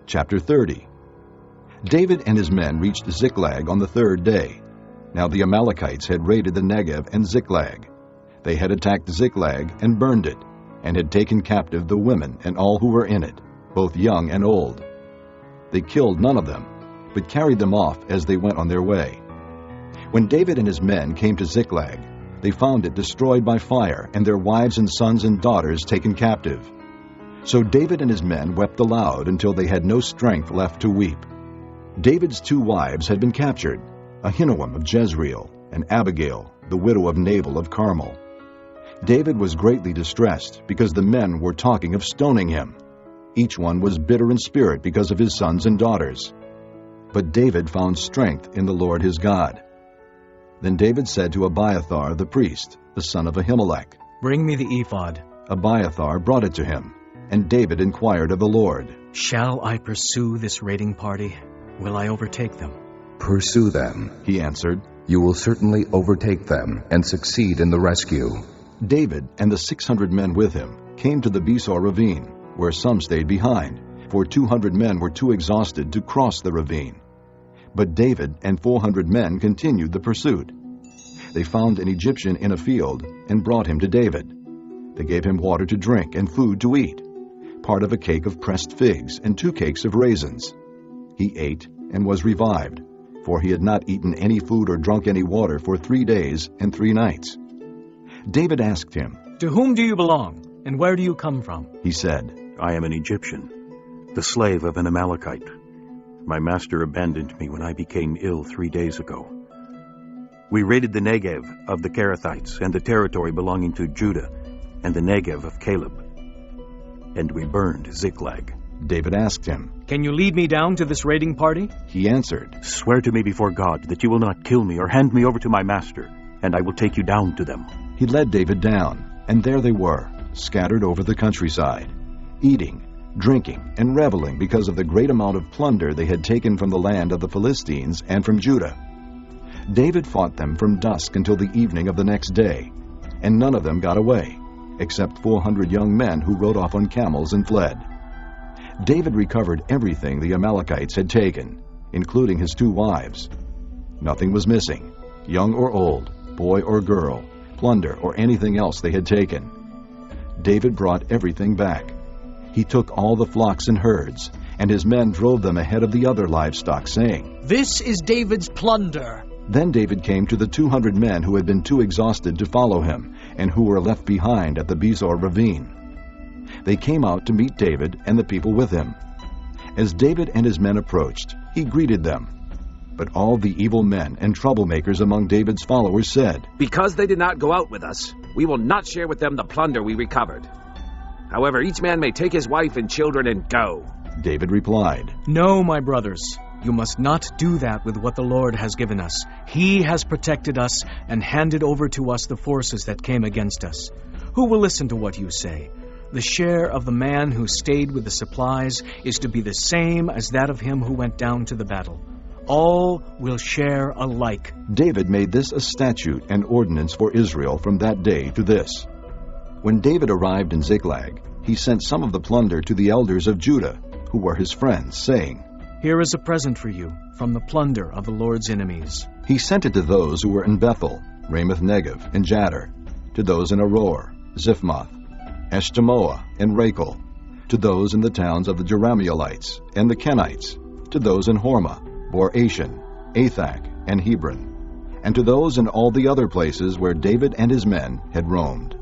Chapter 30. David and his men reached Ziklag on the third day. Now the Amalekites had raided the Negev and Ziklag. They had attacked Ziklag and burned it, and had taken captive the women and all who were in it, both young and old. They killed none of them, but carried them off as they went on their way. When David and his men came to Ziklag, they found it destroyed by fire, and their wives and sons and daughters taken captive. So David and his men wept aloud until they had no strength left to weep. David's 2 wives had been captured, Ahinoam of Jezreel and Abigail, the widow of Nabal of Carmel. David was greatly distressed because the men were talking of stoning him. Each one was bitter in spirit because of his sons and daughters. But David found strength in the Lord his God. Then David said to Abiathar the priest, the son of Ahimelech, "Bring me the ephod." Abiathar brought it to him, and David inquired of the Lord, "Shall I pursue this raiding party? Will I overtake them?" "Pursue them," he answered. "You will certainly overtake them and succeed in the rescue." David and the 600 men with him came to the Besor ravine, where some stayed behind, for 200 men were too exhausted to cross the ravine. But David and 400 men continued the pursuit. They found an Egyptian in a field and brought him to David. They gave him water to drink and food to eat, part of a cake of pressed figs and 2 cakes of raisins. He ate and was revived, for he had not eaten any food or drunk any water for 3 days and 3 nights. David asked him, "To whom do you belong, and where do you come from?" He said, "I am an Egyptian, the slave of an Amalekite. My master abandoned me when I became ill 3 days ago. We raided the Negev of the Kerethites and the territory belonging to Judah and the Negev of Caleb. And we burned Ziklag." David asked him, "Can you lead me down to this raiding party?" He answered, "Swear to me before God that you will not kill me or hand me over to my master, and I will take you down to them." He led David down, and there they were, scattered over the countryside, eating, drinking, and reveling because of the great amount of plunder they had taken from the land of the Philistines and from Judah. David fought them from dusk until the evening of the next day, and none of them got away, except 400 young men who rode off on camels and fled. David recovered everything the Amalekites had taken, including his 2 wives. Nothing was missing, young or old, boy or girl, plunder or anything else they had taken. David brought everything back. He took all the flocks and herds, and his men drove them ahead of the other livestock, saying, "This is David's plunder." Then David came to the 200 men who had been too exhausted to follow him, and who were left behind at the Besor ravine. They came out to meet David and the people with him. As David and his men approached, he greeted them. But all the evil men and troublemakers among David's followers said, "Because they did not go out with us, we will not share with them the plunder we recovered. However, each man may take his wife and children and go." David replied, "No, my brothers, you must not do that with what the Lord has given us. He has protected us and handed over to us the forces that came against us. Who will listen to what you say? The share of the man who stayed with the supplies is to be the same as that of him who went down to the battle. All will share alike." David made this a statute and ordinance for Israel from that day to this. When David arrived in Ziklag, he sent some of the plunder to the elders of Judah, who were his friends, saying, "Here is a present for you from the plunder of the Lord's enemies." He sent it to those who were in Bethel, Ramoth Negev, and Jadar, to those in Aror, Ziphmoth, Eshtemoa, and Rachel, to those in the towns of the Jerahmeelites and the Kenites, to those in Hormah, Bor-Ashan, Athak, and Hebron, and to those in all the other places where David and his men had roamed.